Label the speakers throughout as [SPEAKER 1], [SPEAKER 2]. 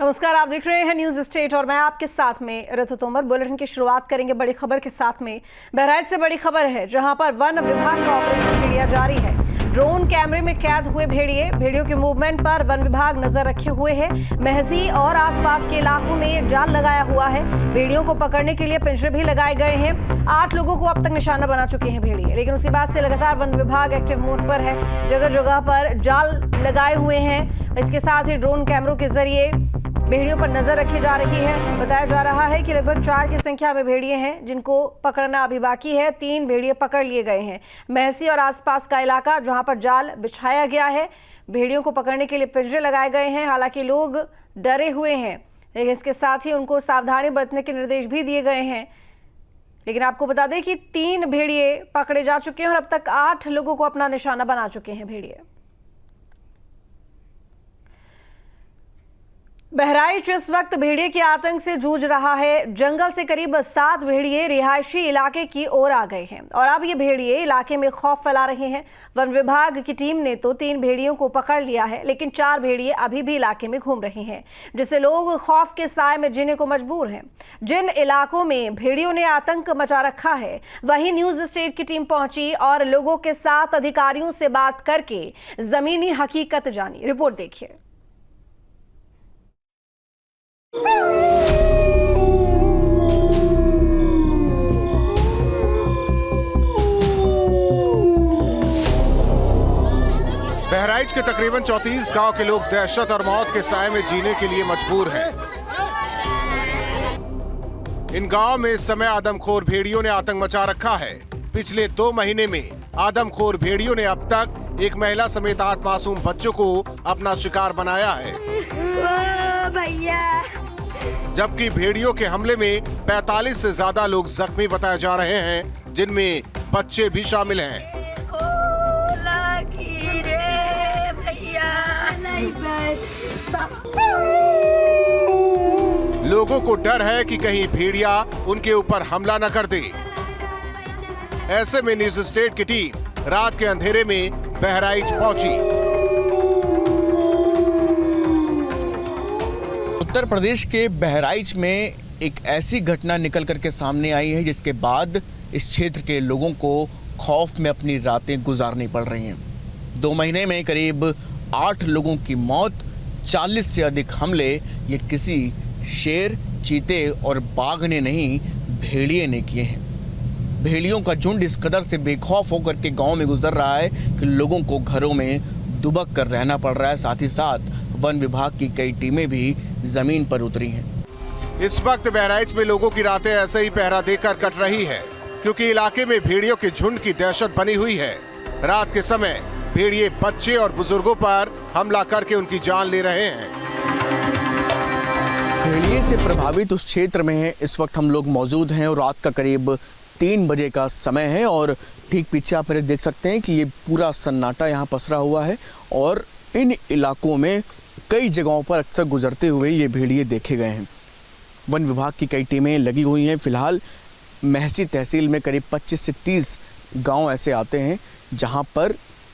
[SPEAKER 1] नमस्कार, आप देख रहे हैं न्यूज स्टेट और मैं आपके साथ में ऋतु तोमर। बुलेटिन की शुरुआत करेंगे बड़ी खबर के साथ में। बहराइच से बड़ी खबर है, जहां पर वन विभाग का ऑपरेशन भेड़िया जारी है। ड्रोन कैमरे में कैद हुए भेड़ियों के मूवमेंट पर वन विभाग नजर रखे हुए है। महसी और आसपास के इलाकों में जाल लगाया हुआ है। भेड़ियों को पकड़ने के लिए पिंजरे भी लगाए गए हैं। 8 लोगों को अब तक निशाना बना चुके हैं भेड़िए, लेकिन उसके बाद से लगातार वन विभाग एक्टिव मोड पर है। जगह जगह पर जाल लगाए हुए हैं। इसके साथ ही ड्रोन कैमरों के जरिए भेड़ियों पर नजर रखी जा रही है। बताया जा रहा है कि लगभग 4 की संख्या में भेड़िए हैं जिनको पकड़ना अभी बाकी है। 3 भेड़िए पकड़ लिए गए हैं। महसी और आसपास का इलाका जहां पर जाल बिछाया गया है, भेड़ियों को पकड़ने के लिए पिंजरे लगाए गए हैं। हालांकि लोग डरे हुए हैं, लेकिन इसके साथ ही उनको सावधानी बरतने के निर्देश भी दिए गए हैं। लेकिन आपको बता दें कि 3 भेड़िए पकड़े जा चुके हैं और अब तक 8 लोगों को अपना निशाना बना चुके हैं भेड़िए। बहराइच इस वक्त भेड़िए के आतंक से जूझ रहा है। जंगल से करीब 7 भेड़िए रिहायशी इलाके की ओर आ गए हैं और अब ये भेड़िए इलाके में खौफ फैला रहे हैं। वन विभाग की टीम ने तो 3 भेड़ियों को पकड़ लिया है, लेकिन 4 भेड़िए अभी भी इलाके में घूम रहे हैं, जिससे लोग खौफ के साए में जीने को मजबूर हैं। जिन इलाकों में भेड़ियों ने आतंक मचा रखा है, वहीं न्यूज स्टेट की टीम पहुंची और लोगों के साथ अधिकारियों से बात करके जमीनी हकीकत जानी। रिपोर्ट देखिए।
[SPEAKER 2] बहराइच के तकरीबन 34 गांव के लोग दहशत और मौत के साए में जीने के लिए मजबूर हैं। इन गांव में इस समय आदमखोर भेड़ियों ने आतंक मचा रखा है। पिछले 2 महीने में आदमखोर भेड़ियों ने अब तक एक महिला समेत 8 मासूम बच्चों को अपना शिकार बनाया है।
[SPEAKER 3] भैया,
[SPEAKER 2] जबकि भेड़ियों के हमले में 45 से ज्यादा लोग जख्मी बताए जा रहे हैं, जिनमें बच्चे भी शामिल हैं। लोगों को डर है कि कहीं भेड़िया उनके ऊपर हमला न कर दे। ऐसे में न्यूज स्टेट की टीम रात के अंधेरे में बहराइच पहुंची।
[SPEAKER 4] उत्तर प्रदेश के बहराइच में एक ऐसी घटना निकल करके सामने आई है जिसके बाद इस क्षेत्र के लोगों को खौफ में अपनी रातें गुजारनी पड़ रही हैं। 2 महीने में करीब 8 लोगों की मौत, 40 से अधिक हमले ये किसी शेर, चीते और बाघ ने नहीं, भेड़िए ने किए हैं। भेड़ियों का झुंड इस कदर से बेखौफ होकर के गांव में गुजर रहा है कि लोगों को घरों में दुबक कर रहना पड़ रहा है। साथ ही साथ वन विभाग की कई टीमें भी जमीन पर उतरी हैं।
[SPEAKER 2] इस वक्त बहराइच में लोगों की रातें ऐसे ही पहरा देकर कट रही है, क्योंकि इलाके में भेड़ियों के झुंड की दहशत बनी हुई है। रात के समय भेड़िए बच्चे और बुजुर्गों पर हमला करके उनकी जान ले रहे हैं।
[SPEAKER 4] भेड़िए से प्रभावित उस क्षेत्र में इस वक्त हम लोग मौजूद हैं और रात का करीब 3 बजे का समय है और ठीक पीछे आप देख सकते हैं कि ये पूरा सन्नाटा यहाँ पसरा हुआ है और इन इलाकों में कई जगहों पर अक्सर गुजरते हुए ये भेड़िए देखे गए हैं। वन विभाग की कई टीमें लगी हुई हैं। फिलहाल महसी तहसील में करीब 25 से 30 गांव ऐसे आते हैं जहां पर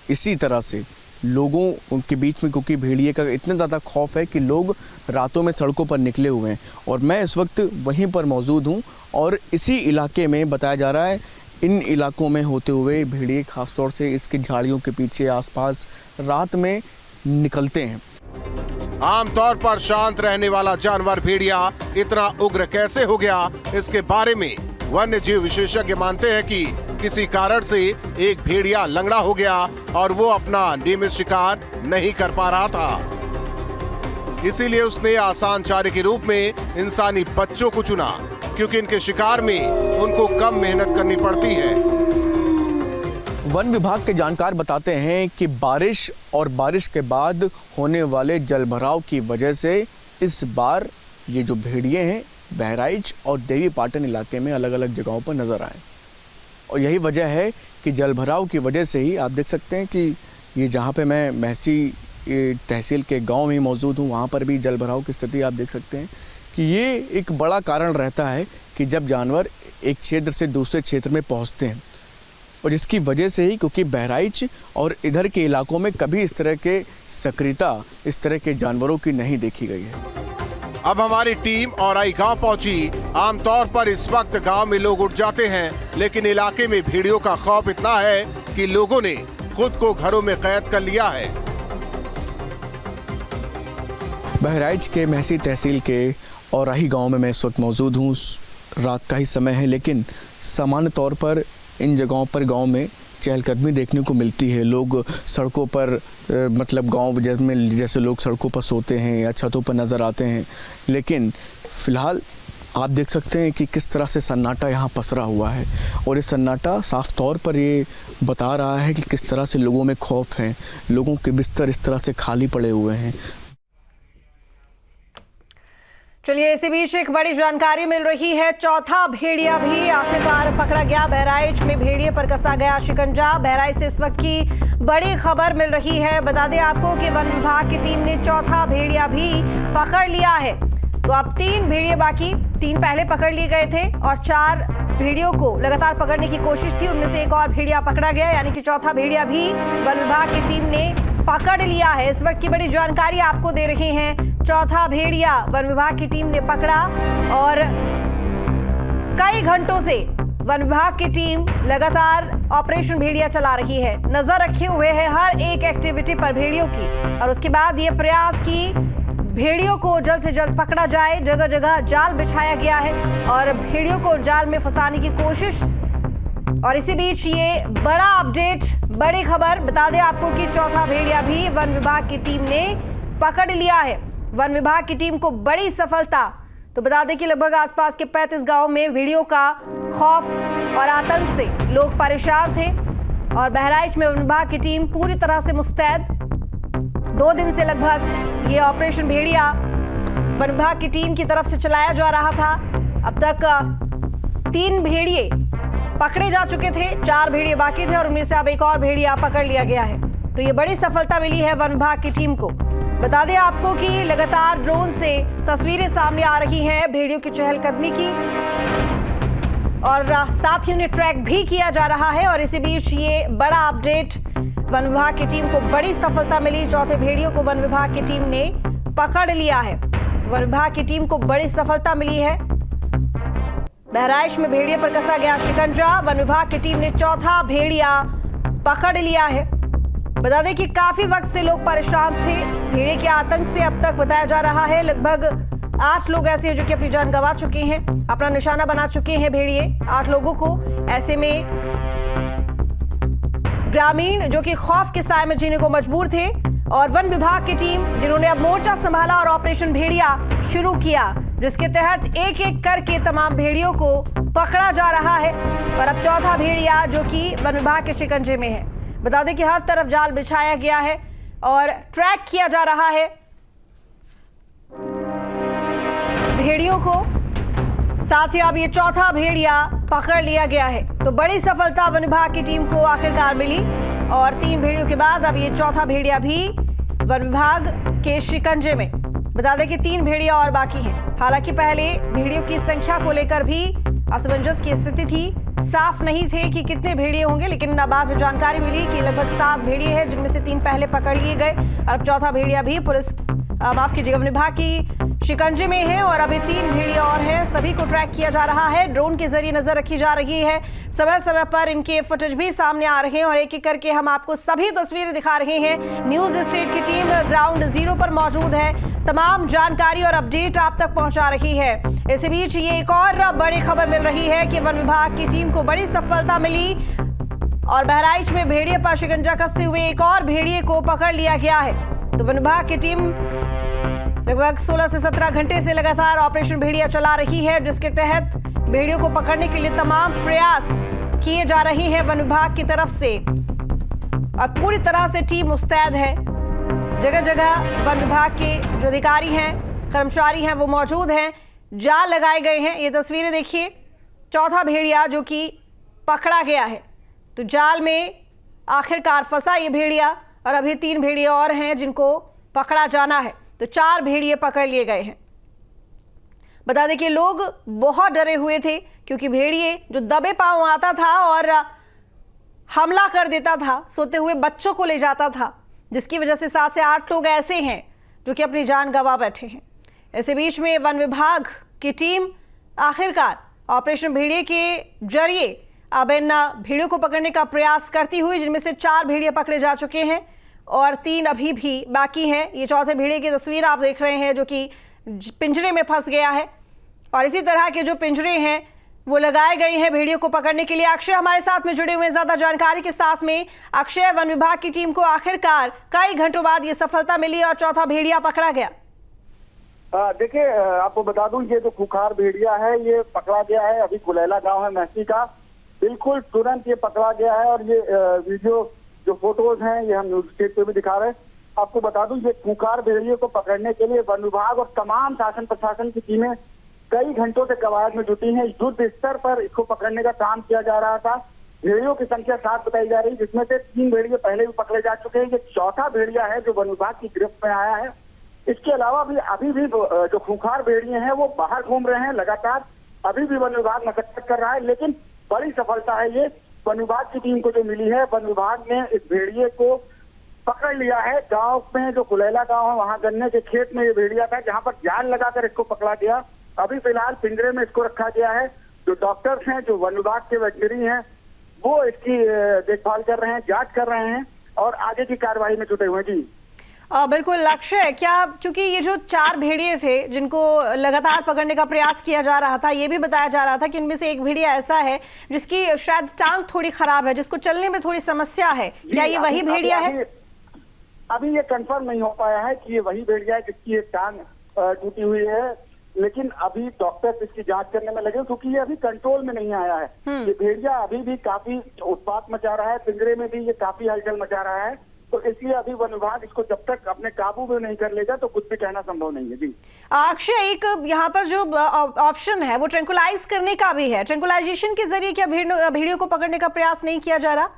[SPEAKER 4] इसी तरह से लोगों उनके बीच में, क्योंकि भेड़िए का इतना ज़्यादा खौफ है कि लोग रातों में सड़कों पर निकले हुए हैं। और मैं इस वक्त वहीं पर मौजूद हूं और इसी इलाके में बताया जा रहा है इन इलाकों में होते हुए भेड़िए खासतौर से इसके झाड़ियों के पीछे आसपास रात में निकलते हैं।
[SPEAKER 2] आमतौर पर शांत रहने वाला जानवर भेड़िया इतना उग्र कैसे हो गया, इसके बारे में वन्य जीव विशेषज्ञ मानते हैं कि किसी कारण से एक भेड़िया लंगड़ा हो गया और वो अपना नियमित शिकार नहीं कर पा रहा था। इसीलिए उसने आसान चारे के रूप में इंसानी बच्चों को चुना, क्योंकि इनके शिकार में उनको कम मेहनत करनी पड़ती है।
[SPEAKER 4] वन विभाग के जानकार बताते हैं कि बारिश और बारिश के बाद होने वाले जलभराव की वजह से इस बार ये जो भेड़िए हैं बहराइच और देवी पाटन इलाके में अलग अलग जगहों पर नजर आए। और यही वजह है कि जलभराव की वजह से ही आप देख सकते हैं कि ये जहाँ पे मैं महसी तहसील के गांव में मौजूद हूँ, वहाँ पर भी जलभराव की स्थिति आप देख सकते हैं कि ये एक बड़ा कारण रहता है कि जब जानवर एक क्षेत्र से दूसरे क्षेत्र में पहुँचते हैं। और इसकी वजह से ही, क्योंकि बहराइच और इधर के इलाकों में कभी इस तरह के सक्रियता इस तरह के जानवरों की नहीं देखी गई है।
[SPEAKER 2] अब हमारी टीम औराई गांव पहुंची। आमतौर पर इस वक्त गांव में लोग उठ जाते हैं, लेकिन इलाके में भेड़ियों का खौफ इतना है कि लोगों ने खुद को घरों में कैद कर लिया है।
[SPEAKER 4] बहराइच के महसी तहसील के औराही गांव में मैं इस वक्त मौजूद हूँ। रात का ही समय है, लेकिन सामान्य तौर पर इन जगहों पर गांव में चहलकदमी देखने को मिलती है। लोग सड़कों पर मतलब गांव में जैसे लोग सड़कों पर सोते हैं या छतों पर नज़र आते हैं, लेकिन फ़िलहाल आप देख सकते हैं कि किस तरह से सन्नाटा यहाँ पसरा हुआ है। और ये सन्नाटा साफ तौर पर ये बता रहा है कि किस तरह से लोगों में खौफ है, लोगों के बिस्तर इस तरह से खाली पड़े हुए हैं।
[SPEAKER 1] चलिए, इसी बीच एक बड़ी जानकारी मिल रही है। चौथा भेड़िया भी आखिरकार पकड़ा गया। बहराइच में भेड़िए पर कसा गया शिकंजा। बहराइच से इस वक्त की बड़ी खबर मिल रही है। बता दें आपको कि वन विभाग की टीम ने चौथा भेड़िया भी पकड़ लिया है। तो अब 3 भेड़िए बाकी, 3 पहले पकड़ लिए गए थे और 4 भेड़ियों को लगातार पकड़ने की कोशिश थी। उनमें से एक और भेड़िया पकड़ा गया, यानी कि चौथा भेड़िया भी वन विभाग की टीम ने पकड़ लिया है। इस वक्त की बड़ी जानकारी आपको दे रहे हैं। चौथा भेड़िया वन विभाग की टीम ने पकड़ा और कई घंटों से वन विभाग की टीम लगातार ऑपरेशन भेड़िया चला रही है। नजर रखे हुए है हर एक एक्टिविटी पर भेड़ियों की, और उसके बाद ये प्रयास की भेड़ियों को जल्द से जल्द पकड़ा जाए। जगह जगह जाल बिछाया गया है और भेड़ियों को जाल में फंसाने की कोशिश। और इसी बीच ये बड़ा अपडेट, बड़ी खबर बता दें आपको कि चौथा भेड़िया भी वन विभाग की टीम ने पकड़ लिया है। वन विभाग की टीम को बड़ी सफलता। तो बता दें कि लगभग आसपास के 35 गांव में भेड़ियों का खौफ और आतंक से लोग परेशान थे और बहराइच में वन विभाग की टीम पूरी तरह से मुस्तैद। 2 दिन से लगभग ये ऑपरेशन भेड़िया वन विभाग की टीम की तरफ से चलाया जा रहा था। अब तक 3 भेड़िए पकड़े जा चुके थे, 4 भेड़िए बाकी थे और उनमें से अब एक और भेड़िया पकड़ लिया गया है। तो ये बड़ी सफलता मिली है वन विभाग की टीम को। बता दें आपको कि लगातार ड्रोन से तस्वीरें सामने आ रही हैं भेड़ियों की चहलकदमी की, और साथ ही उन्हें ट्रैक भी किया जा रहा है। और इसी बीच ये बड़ा अपडेट, वन विभाग की टीम को बड़ी सफलता मिली। चौथे भेड़ियों को वन विभाग की टीम ने पकड़ लिया है। वन विभाग की टीम को बड़ी सफलता मिली है। बहराइच में भेड़िए पर कसा गया शिकंजा। वन विभाग की टीम ने चौथा भेड़िया पकड़ लिया है। बता दें कि काफी वक्त से लोग परेशान थे भेड़िए के आतंक से। अब तक बताया जा रहा है लगभग 8 लोग ऐसे हैं जो कि अपनी जान गंवा चुके हैं, अपना निशाना बना चुके हैं भेड़िए 8 लोगों को। ऐसे में ग्रामीण जो कि खौफ के साए में जीने को मजबूर थे, और वन विभाग की टीम जिन्होंने अब मोर्चा संभाला और ऑपरेशन भेड़िया शुरू किया, जिसके तहत एक एक करके तमाम भेड़ियों को पकड़ा जा रहा है। और अब चौथा भेड़िया जो कि वन विभाग के शिकंजे में है। बता दें कि हर तरफ जाल बिछाया गया है और ट्रैक किया जा रहा है भेड़ियों को। साथ ही अब ये चौथा भेड़िया पकड़ लिया गया है। तो बड़ी सफलता वन विभाग की टीम को आखिरकार मिली, और 3 भेड़ियों के बाद अब ये चौथा भेड़िया भी वन विभाग के शिकंजे में। बता दें कि 3 भेड़िया और बाकी हैं। हालांकि पहले भेड़ियों की संख्या को लेकर भी असमंजस की स्थिति थी, साफ नहीं थे कि कितने भेड़िए होंगे, लेकिन बाद में जानकारी मिली कि लगभग 7 भेड़िए हैं, जिनमें से 3 पहले पकड़ लिए गए और अब चौथा भेड़िया भी माफ कीजिएगा वन विभाग की शिकंजे में है। और अभी 3 भेड़िए और हैं, सभी को ट्रैक किया जा रहा है। ड्रोन के जरिए नजर रखी जा रही है। समय समय पर इनके फुटेज भी सामने आ रहे हैं और एक एक करके हम आपको सभी तस्वीरें दिखा रहे हैं। न्यूज स्टेट की टीम ग्राउंड जीरो पर मौजूद है, तमाम जानकारी और अपडेट आप तक पहुंचा रही है। इसी बीच ये एक और बड़ी खबर मिल रही है कि वन विभाग की टीम को बड़ी सफलता मिली और बहराइच में भेड़िए पर शिकंजा कसते हुए एक और भेड़िए को पकड़ लिया गया है। तो वन विभाग की टीम लगभग 16 से 17 घंटे से लगातार ऑपरेशन भेड़िया चला रही है, जिसके तहत भेड़ियों को पकड़ने के लिए तमाम प्रयास किए जा रहे हैं वन विभाग की तरफ से, और पूरी तरह से टीम मुस्तैद है। जगह जगह वन विभाग के जो अधिकारी हैं, कर्मचारी हैं, वो मौजूद हैं। जाल लगाए गए हैं। ये तस्वीरें देखिए, चौथा भेड़िया जो कि पकड़ा गया है। तो जाल में आखिरकार फंसा ये भेड़िया, और अभी 3 भेड़िए और हैं जिनको पकड़ा जाना है। तो 4 भेड़िए पकड़ लिए गए हैं। बता दें कि लोग बहुत डरे हुए थे, क्योंकि भेड़िए जो दबे पांव आता था और हमला कर देता था, सोते हुए बच्चों को ले जाता था, जिसकी वजह से 7 से 8 लोग ऐसे हैं जो कि अपनी जान गंवा बैठे हैं। इसी बीच में वन विभाग की टीम आखिरकार ऑपरेशन भेड़िए के जरिए अब इन भेड़ियों को पकड़ने का प्रयास करती हुई, जिनमें से 4 भेड़िए पकड़े जा चुके हैं और 3 अभी भी बाकी हैं। ये चौथे भेड़िए की तस्वीर आप देख रहे हैं जो कि पिंजरे में फंस गया है और इसी तरह के जो पिंजरे हैं वो लगाए गए हैं भेड़ियों को पकड़ने के लिए। अक्षय हमारे साथ में जुड़े हुए हैं ज्यादा जानकारी के साथ में। अक्षय, वन विभाग की टीम को आखिरकार कई घंटों बाद ये सफलता मिली और चौथा भेड़िया पकड़ा गया।
[SPEAKER 5] देखिए, आपको बता दूं, ये जो खूंखार भेड़िया है ये पकड़ा गया है अभी कुलैला गांव है महसी का। बिल्कुल तुरंत ये पकड़ा गया है और ये वीडियो जो फोटोज हैं ये हम न्यूज स्टेट पे भी दिखा रहे हैं। आपको बता दूं, ये खूंखार भेड़िए को पकड़ने के लिए वन विभाग और तमाम शासन प्रशासन की टीमें कई घंटों से कवायद में जुटी हैं। युद्ध स्तर पर इसको पकड़ने का काम किया जा रहा था। भेड़ियों की संख्या 7 बताई जा रही है, जिसमें से 3 भेड़िए पहले भी पकड़े जा चुके हैं। ये चौथा भेड़िया है जो वन विभाग की गिरफ्त में आया है। इसके अलावा भी अभी भी जो खूंखार भेड़िए हैं वो बाहर घूम रहे हैं लगातार। अभी भी वन विभाग मशक्कत कर रहा है, लेकिन बड़ी सफलता है ये वन विभाग की टीम को जो मिली है। वन विभाग ने इस भेड़िए को पकड़ लिया है। गांव में जो कुलैला गांव है वहां गन्ने के खेत में ये भेड़िया था, जहां पर जाल लगाकर इसको पकड़ा गया। अभी फिलहाल पिंजरे में इसको रखा गया है। जो डॉक्टर्स हैं, जो वन विभाग के वेटनरी हैं, वो इसकी देखभाल कर रहे हैं, जांच कर रहे हैं और आगे की कार्रवाई में जुटे हुए हैं। जी
[SPEAKER 1] बिल्कुल अक्षय, क्या चूंकि ये जो 4 भेड़िए थे जिनको लगातार पकड़ने का प्रयास किया जा रहा था, ये भी बताया जा रहा था कि इनमें से एक भेड़िया ऐसा है जिसकी शायद टांग थोड़ी खराब है, जिसको चलने में थोड़ी समस्या है, क्या ये वही भेड़िया है?
[SPEAKER 5] अभी ये कंफर्म नहीं हो पाया है कि ये वही भेड़िया है जिसकी एक टांग टूटी हुई है, लेकिन अभी डॉक्टर इसकी जांच करने में लगे क्योंकि ये अभी कंट्रोल में नहीं आया है। ये भेड़िया अभी भी काफी उत्पात मचा रहा है, पिंजरे में भी ये काफी हलचल मचा रहा है, तो इसलिए अभी वन विभाग इसको जब तक अपने काबू में नहीं कर लेगा तो कुछ भी कहना संभव नहीं है। जी
[SPEAKER 1] अक्षय, एक यहाँ पर जो ऑप्शन है वो ट्रैंकुलाइज करने का भी है। ट्रैंकुलाइजेशन के जरिए क्या भेड़ियों को पकड़ने का प्रयास नहीं किया जा रहा?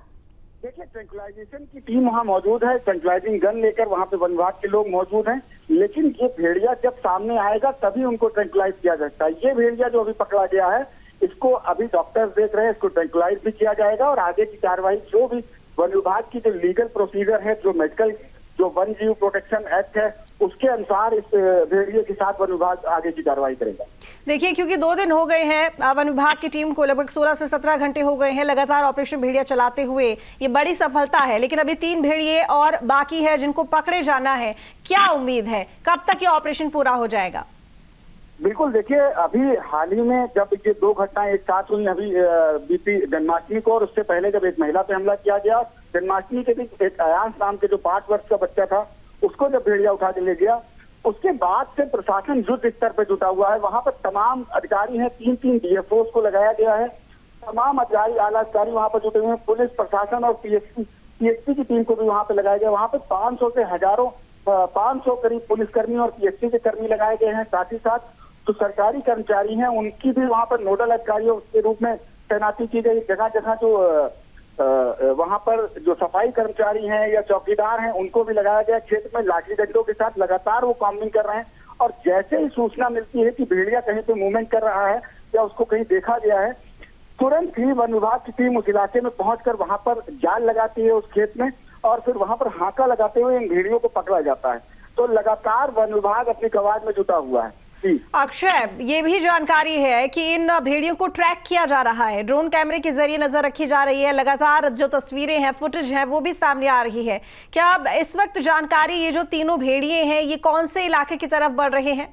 [SPEAKER 5] देखिए, ट्रैंकुलाइजेशन की टीम वहाँ मौजूद है, ट्रैंकुलाइजिंग गन लेकर वहाँ पे वन विभाग के लोग मौजूद हैं, लेकिन ये भेड़िया जब सामने आएगा तभी उनको ट्रैंकुलाइज किया जा सकता है। ये भेड़िया जो अभी पकड़ा गया है इसको अभी डॉक्टर्स देख रहे हैं, इसको ट्रैंकुलाइज भी किया जाएगा और आगे की कार्रवाई जो भी वन विभाग की जो लीगल प्रोसीजर है, जो मेडिकल, जो वन जीव प्रोटेक्शन एक्ट है, उसके अनुसार इस भेड़िए के साथ वन विभाग आगे की कार्रवाई करेगा।
[SPEAKER 1] देखिए, क्योंकि 2 दिन हो गए हैं वन विभाग की टीम को, लगभग 16 से 17 घंटे हो गए हैं लगातार ऑपरेशन भेड़िया चलाते हुए। ये बड़ी सफलता है, लेकिन अभी 3 भेड़िए और बाकी है जिनको पकड़े जाना है। क्या उम्मीद है, कब तक ये ऑपरेशन पूरा हो जाएगा?
[SPEAKER 5] बिल्कुल, देखिए, अभी हाल ही में जब ये 2 घटनाएं एक साथ हुई, अभी बीती जन्माष्टमी को और उससे पहले जब एक महिला पे हमला किया गया, जन्माष्टमी के दिन एक अयांश नाम के जो 5 वर्ष का बच्चा था उसको जब भेड़िया उठा के ले गया, उसके बाद से प्रशासन युद्ध स्तर पर जुटा हुआ है। वहां पर तमाम अधिकारी हैं, 3 डीएफओ को लगाया गया है, तमाम अधिकारी, आला अधिकारी वहां पर जुटे हुए हैं। पुलिस प्रशासन और पीएसपी की टीम को भी वहां पर लगाया गया। वहां पर 500 से हजारों 500 करीब पुलिसकर्मी और पीएसपी के कर्मी लगाए गए हैं। साथ ही साथ जो सरकारी कर्मचारी हैं उनकी भी वहां पर नोडल अधिकारियों के रूप में तैनाती की गई। जगह जगह जो वहां पर जो सफाई कर्मचारी हैं या चौकीदार हैं उनको भी लगाया गया। क्षेत्र में लाठी डंडों के साथ लगातार वो कॉम्बिंग कर रहे हैं और जैसे ही सूचना मिलती है कि भेड़िया कहीं पे मूवमेंट कर रहा है या उसको कहीं देखा गया है, तुरंत ही वन विभाग की टीम उस इलाके में पहुंचकर वहां पर जाल लगाती है उस खेत में और फिर वहां पर हाका लगाते हुए इन भेड़ियों को पकड़ा जाता है। तो लगातार वन विभाग अपनी कवायद में जुटा हुआ है।
[SPEAKER 1] अक्षय, ये भी जानकारी है कि इन भेड़ियों को ट्रैक किया जा रहा है, ड्रोन कैमरे के जरिए नजर रखी जा रही है, लगातार जो तस्वीरें हैं, फुटेज है वो भी सामने आ रही है। क्या इस वक्त जानकारी, ये जो तीनों भेड़िए हैं ये कौन से इलाके की तरफ बढ़ रहे हैं?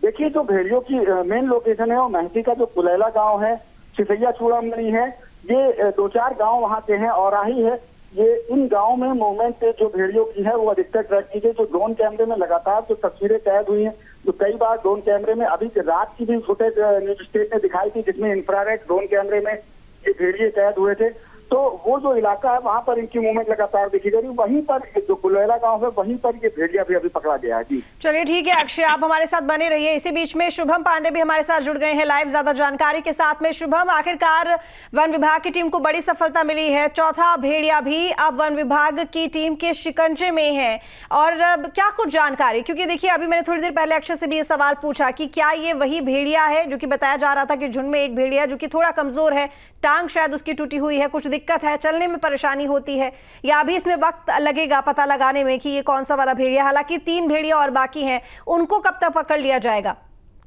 [SPEAKER 5] देखिए, जो भेड़ियों की मेन लोकेशन है वो महसी का जो कुलैला गांव है, सिसैया चूड़ामणि है, ये 2-4 गांव वहां के हैं, औराही है। ये इन गांव में मूवमेंट जो भेड़ियों की है वो अधिकतर ट्रैक की गई। जो ड्रोन कैमरे में लगातार जो तस्वीरें कैद हुई हैं, जो कई बार ड्रोन कैमरे में, अभी रात की भी फुटेज न्यूज स्टेट ने दिखाई थी जिसमें इंफ्रारेड ड्रोन कैमरे में ये भेड़िए कैद हुए थे। तो वो जो इलाका है वहां पर इनकी मूवमेंट लगातार देखी गई। वहीं पर जो कुलैला गांव है वहीं पर ये भेड़िया भी अभी पकड़ा गया है। जी
[SPEAKER 1] चलिए, ठीक है अक्षय, आप हमारे साथ बने रहिए। इसी बीच में शुभम पांडे भी हमारे साथ जुड़ गए हैं लाइव ज्यादा जानकारी के साथ में। शुभम, आखिरकार वन विभाग की टीम को बड़ी सफलता मिली है, चौथा भेड़िया भी अब वन विभाग की टीम के शिकंजे में है, और क्या कुछ जानकारी, क्योंकि देखिए अभी मैंने थोड़ी देर पहले अक्षय से भी ये सवाल पूछा कि क्या ये वही भेड़िया है जो कि बताया जा रहा था कि झुंड में एक भेड़िया जो कि थोड़ा कमजोर है, टांग शायद उसकी टूटी हुई है, कुछ दिक्कत है, चलने में परेशानी होती है, या अभी इसमें वक्त लगेगा पता लगाने में कि ये कौन सा वाला भेड़िया? हालांकि 3 भेड़िया और बाकी हैं, उनको कब तक पकड़ लिया जाएगा,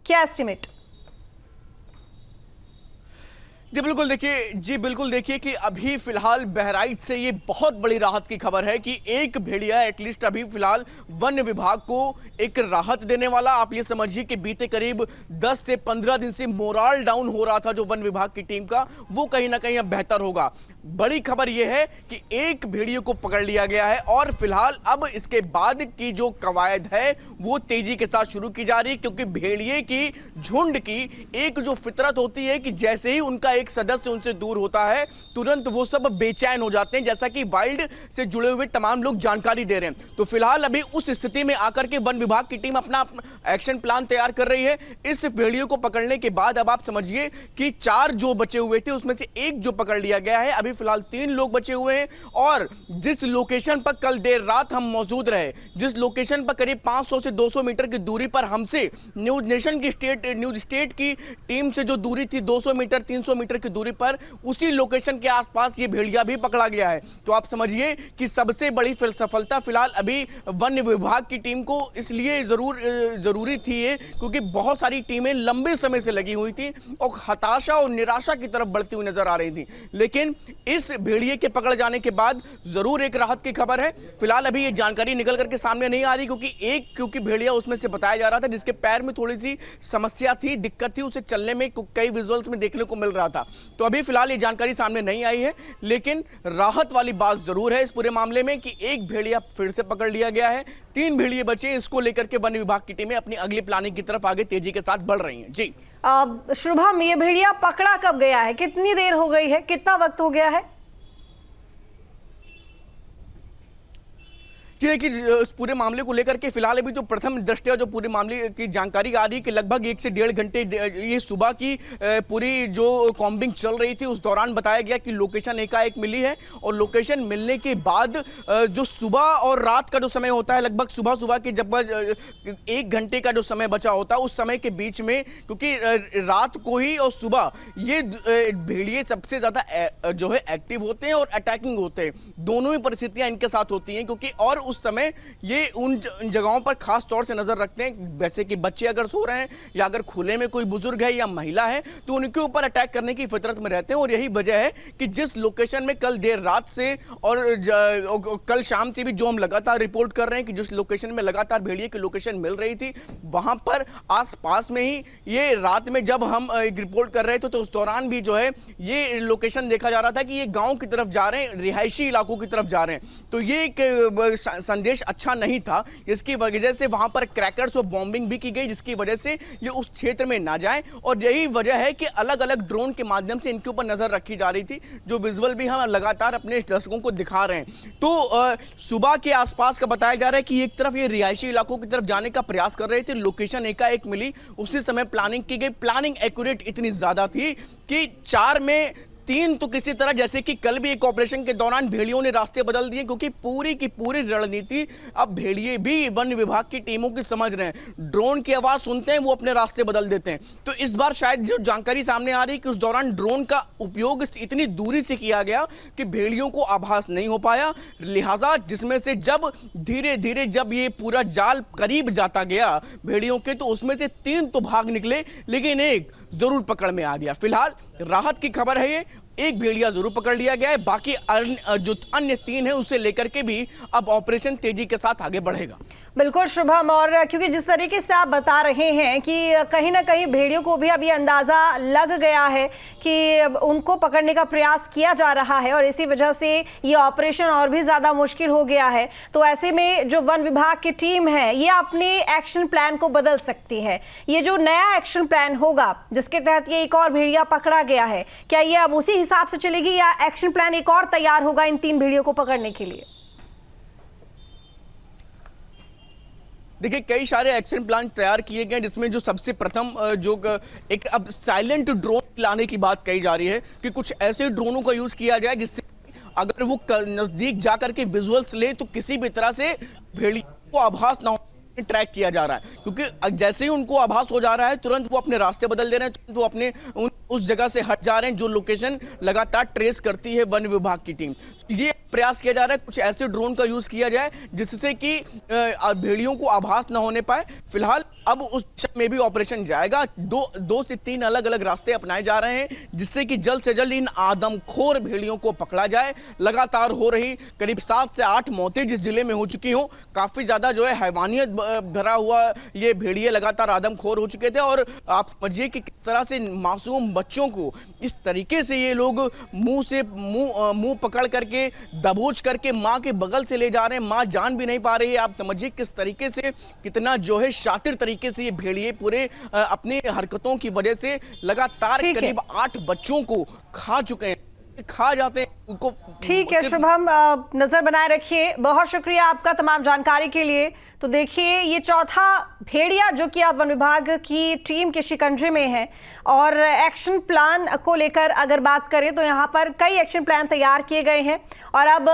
[SPEAKER 1] क्या एस्टिमेट?
[SPEAKER 4] जी बिल्कुल देखिए कि अभी फिलहाल बहराइच से ये बहुत बड़ी राहत की खबर है कि एक भेड़िया एटलीस्ट अभी फिलहाल वन विभाग को एक राहत देने वाला। आप ये समझिए कि बीते करीब 10 से 15 दिन से मोराल डाउन हो रहा था जो वन विभाग की टीम का, वो कहीं ना कहीं अब बेहतर होगा। बड़ी खबर यह है कि एक भेड़िए को पकड़ लिया गया है और फिलहाल अब इसके बाद की जो कवायद है वो तेजी के साथ शुरू की जा रही है, क्योंकि भेड़िए की झुंड की एक जो फितरत होती है कि जैसे ही उनका एक सदस्य उनसे दूर होता है तुरंत वो सब बेचैन हो जाते हैं, जैसा कि वाइल्ड से जुड़े हुए तमाम लोग जानकारी दे रहे हैं। तो फिलहाल अभी उस स्थिति में आकर के वन विभाग की टीम अपना एक्शन प्लान तैयार कर रही है। इस भेड़िए को पकड़ने के बाद अब आप समझिए कि 4 जो बचे हुए थे उसमें से एक जो पकड़ लिया गया है, अभी फिलहाल 3 लोग बचे हुए हैं। और जिस लोकेशन पर कल देर रात हम मौजूद रहे, जिस लोकेशन पर करीब 500 से 200 मीटर की दूरी पर हमसे न्यूज नेशन की न्यूज स्टेट की टीम से जो दूरी थी 200 मीटर 300 मीटर की दूरी पर, उसी लोकेशन के आसपास ये भेड़िया भी पकड़ा गया है। तो आप समझिए कि सबसे बड़ी सफलता फिलहाल अभी वन विभाग की टीम को इसलिए जरूरी थी ये, क्योंकि बहुत सारी टीमें लंबे समय से लगी हुई थी और हताशा और निराशा की तरफ बढ़ती हुई नजर आ रही थी। लेकिन इस भेड़िए के पकड़ जाने के बाद जरूर एक राहत की खबर है। फिलहाल अभी ये जानकारी निकल करके सामने नहीं आ रही, क्योंकि भेड़िया उसमें से बताया जा रहा था जिसके पैर में थोड़ी सी समस्या थी, दिक्कत थी, उसे चलने में कई विजुअल्स में देखने को मिल रहा था। तो अभी फिलहाल ये जानकारी सामने नहीं आई है, लेकिन राहत वाली बात जरूर है इस पूरे मामले में कि एक भेड़िया फिर से पकड़ लिया गया है। 3 भेड़िए बचे, इसको लेकर के वन विभाग की टीमें अपनी अगली प्लानिंग की तरफ आगे तेजी के साथ बढ़ रही हैं। जी
[SPEAKER 1] शुभम, ये भेड़िया पकड़ा कब गया है, कितनी देर हो गई है, कितना वक्त हो गया है?
[SPEAKER 4] देखिए इस पूरे मामले को लेकर के फिलहाल अभी जो प्रथम दृष्टया जो पूरे मामले की जानकारी आ रही है कि लगभग 1 से 1.5 घंटे ये सुबह की पूरी जो कॉम्बिंग चल रही थी उस दौरान बताया गया कि लोकेशन एकाएक मिली है। और लोकेशन मिलने के बाद जो सुबह और रात का जो समय होता है, लगभग सुबह के जब 1 घंटे का जो समय बचा होता है उस समय के बीच में, क्योंकि रात को ही और सुबह ये भेड़िए सबसे ज़्यादा जो है एक्टिव होते हैं और अटैकिंग होते हैं, दोनों ही परिस्थितियाँ इनके साथ होती हैं। क्योंकि और उस समय ये उन जगहों पर खास तौर से नजर रखते हैं, जैसे कि बच्चे अगर सो रहे हैं या अगर खुले में कोई बुजुर्ग है या महिला है तो उनके ऊपर अटैक करने की फितरत में रहते हैं। और यही वजह है कि जिस लोकेशन में कल देर रात से और कल शाम से भी जो हम लगातार रिपोर्ट कर रहे हैं कि जिस लोकेशन में लगातार भेड़िए की लोकेशन मिल रही थी, वहां पर आसपास में ही ये रात में जब हम रिपोर्ट कर रहे थे तो उस दौरान भी जो है ये लोकेशन देखा जा रहा था कि ये गांव की तरफ जा रहे हैं, रिहायशी इलाकों की तरफ जा रहे हैं। तो ये एक संदेश अच्छा नहीं था, इसकी वजह से वहां पर क्रैकर्स और बॉम्बिंग भी की गई, जिसकी वजह से ये उस क्षेत्र में ना जाएं। और यही वजह है कि अलग अलग ड्रोन के माध्यम से इनके ऊपर नजर रखी जा रही थी, जो विजुअल भी हम लगातार अपने दर्शकों को दिखा रहे हैं। तो सुबह के आसपास का बताया जा रहा है कि एक तरफ ये रिहायशी इलाकों की तरफ जाने का प्रयास कर रहे थे, लोकेशन एकाएक मिली, उसी समय प्लानिंग की गई। प्लानिंग एक्यूरेट इतनी ज्यादा थी कि 4 में 3 तो किसी तरह, जैसे कि कल भी एक ऑपरेशन के दौरान भेड़ियों ने रास्ते बदल दिए, क्योंकि पूरी की पूरी रणनीति अब भेड़िए भी वन विभाग की टीमों की समझ रहे हैं। ड्रोन की आवाज सुनते हैं वो अपने रास्ते बदल देते हैं। तो इस बार शायद जो जानकारी सामने आ रही है कि उस दौरान ड्रोन का उपयोग इतनी दूरी से किया गया कि भेड़ियों को आभास नहीं हो पाया, लिहाजा जिसमें से जब धीरे धीरे जब ये पूरा जाल करीब जाता गया भेड़ियों के, तो उसमें से 3 तो भाग निकले, लेकिन एक जरूर पकड़ में आ गया। फिलहाल राहत की खबर है, ये एक भेड़िया जरूर पकड़ लिया गया है, बाकी जो अन्य 3 है उसे लेकर के भी अब ऑपरेशन तेजी के साथ आगे बढ़ेगा।
[SPEAKER 1] बिल्कुल शुभम, और क्योंकि जिस तरीके से आप बता रहे हैं कि कहीं ना कहीं भेड़ियों को भी अब ये अंदाज़ा लग गया है कि उनको पकड़ने का प्रयास किया जा रहा है और इसी वजह से ये ऑपरेशन और भी ज़्यादा मुश्किल हो गया है। तो ऐसे में जो वन विभाग की टीम है ये अपने एक्शन प्लान को बदल सकती है। ये जो नया एक्शन प्लान होगा जिसके तहत ये एक और भेड़िया पकड़ा गया है, क्या ये अब उसी हिसाब से चलेगी या एक्शन प्लान एक और तैयार होगा इन 3 भेड़ियों को पकड़ने के लिए?
[SPEAKER 4] देखिए कई सारे एक्शन प्लान तैयार किए गए, जिसमें जो सबसे प्रथम जो एक अब साइलेंट ड्रोन लाने की बात कही जा रही है कि कुछ ऐसे ड्रोनों का यूज किया जाए जिससे अगर वो नजदीक जाकर के विजुअल्स ले तो किसी भी तरह से भेड़िए को आभास ना हो ट्रैक किया जा रहा है, क्योंकि जैसे ही उनको आभास हो जा रहा है तुरंत वो अपने रास्ते बदल दे रहे हैं, तुरंत वो अपने उस जगह से हट जा रहे हैं जो लोकेशन लगातार ट्रेस करती है वन विभाग की टीम। ये प्रयास किया जा रहा है कुछ ऐसे ड्रोन का यूज किया जाए जिससे कि भेड़ियों को आभास न होने पाए। फिलहाल अब उस दिशा में भी ऑपरेशन जाएगा। दो से तीन अलग अलग रास्ते अपनाए जा रहे हैं जिससे कि जल्द से जल्द इन आदमखोर भेड़ियों को पकड़ा जाए। लगातार हो रही करीब 7 से 8 मौतें जिस जिले में हो चुकी हों, काफी ज्यादा जो है हैवानियत भरा हुआ ये भेड़िए लगातार आदमखोर हो चुके थे। और आप समझिए कि किस तरह से मासूम बच्चों को इस तरीके से ये लोग मुंह पकड़ करके दबोच करके माँ के बगल से ले जा रहे हैं। माँ जान भी नहीं पा रही है। आप समझिए किस तरीके से, कितना जो है शातिर तरीके से ये भेड़िए पूरे अपनी हरकतों की वजह से लगातार करीब 8 बच्चों को खा चुके हैं, खा जाते हैं उनको।
[SPEAKER 1] ठीक है शुभम, नजर बनाए रखिए। बहुत शुक्रिया आपका तमाम जानकारी के लिए। तो देखिए ये चौथा भेड़िया जो कि अब वन विभाग की टीम के शिकंजे में है, और एक्शन प्लान को लेकर अगर बात करें तो यहाँ पर कई एक्शन प्लान तैयार किए गए हैं और अब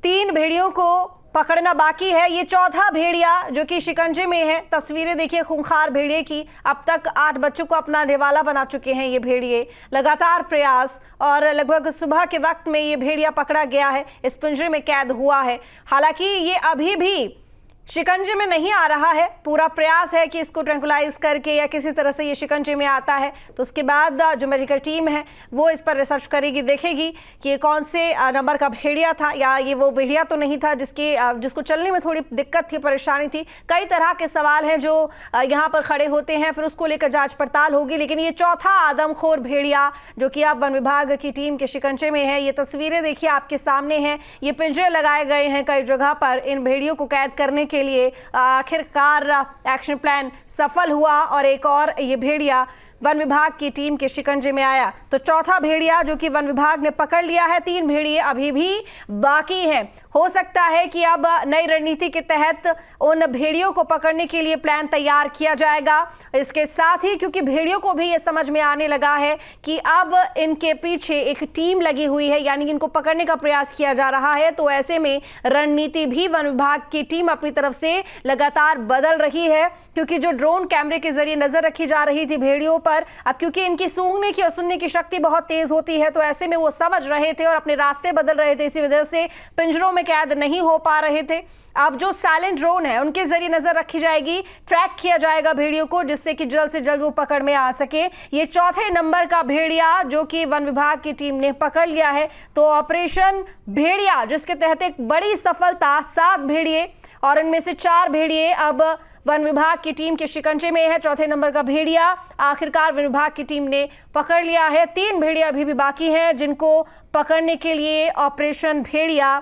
[SPEAKER 1] 3 भेड़ियों को पकड़ना बाकी है। ये चौथा भेड़िया जो कि शिकंजे में है। तस्वीरें देखिए खूंखार भेड़िए की। अब तक 8 बच्चों को अपना निवाला बना चुके हैं ये भेड़िए। लगातार प्रयास और लगभग सुबह के वक्त में ये भेड़िया पकड़ा गया है, इस पिंजरे में कैद हुआ है। हालांकि ये अभी भी शिकंजे में नहीं आ रहा है। पूरा प्रयास है कि इसको ट्रैंकुलाइज करके या किसी तरह से ये शिकंजे में आता है तो उसके बाद जो मेडिकल टीम है वो इस पर रिसर्च करेगी, देखेगी कि ये कौन से नंबर का भेड़िया था या ये वो भेड़िया तो नहीं था जिसको चलने में थोड़ी दिक्कत थी, परेशानी थी। कई तरह के सवाल हैं जो यहाँ पर खड़े होते हैं, फिर उसको लेकर जाँच पड़ताल होगी। लेकिन ये चौथा आदमखोर भेड़िया जो कि अब वन विभाग की टीम के शिकंजे में है। ये तस्वीरें देखिए आपके सामने हैं। ये पिंजरे लगाए गए हैं कई जगह पर इन भेड़ियों को कैद करने के लिए। आखिरकार एक्शन प्लान सफल हुआ और एक और ये भेड़िया वन विभाग की टीम के शिकंजे में आया। तो चौथा भेड़िया जो कि वन विभाग ने पकड़ लिया है, 3 भेड़िए अभी भी बाकी हैं। हो सकता है कि अब नई रणनीति के तहत उन भेड़ियों को पकड़ने के लिए प्लान तैयार किया जाएगा। इसके साथ ही क्योंकि भेड़ियों को भी ये समझ में आने लगा है कि अब इनके पीछे एक टीम लगी हुई है, यानी कि इनको पकड़ने का प्रयास किया जा रहा है, तो ऐसे में रणनीति भी वन विभाग की टीम अपनी तरफ से लगातार बदल रही है। क्योंकि जो ड्रोन कैमरे के जरिए नजर रखी जा रही थी भेड़ियों पर, अब क्योंकि इनकी सूंघने की और सुनने की शक्ति बहुत तेज होती है तो ऐसे में वो समझ रहे थे और अपने रास्ते बदल रहे थे। इसी वजह से पिंजरों में कैद नहीं हो पा रहे थे। अब जो साइलेंट ड्रोन है उनके जरिए नजर रखी जाएगी, ट्रैक किया जाएगा भेड़ियों को, जिससे कि जल्द से जल्द वो पकड़ में आ सके। ये चौथे नंबर का भेड़िया जो कि वन विभाग की टीम ने पकड़ लिया है। तो ऑपरेशन भेड़िया जिसके तहत एक बड़ी सफलता, 7 भेड़िए और इनमें से 4 भेड़िए अब वन विभाग की टीम के शिकंजे में है। चौथे नंबर का भेड़िया आखिरकार वन विभाग की टीम ने पकड़ लिया है। 3 भेड़िया अभी भी बाकी हैं जिनको पकड़ने के लिए ऑपरेशन भेड़िया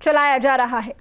[SPEAKER 1] चलाया जा रहा है।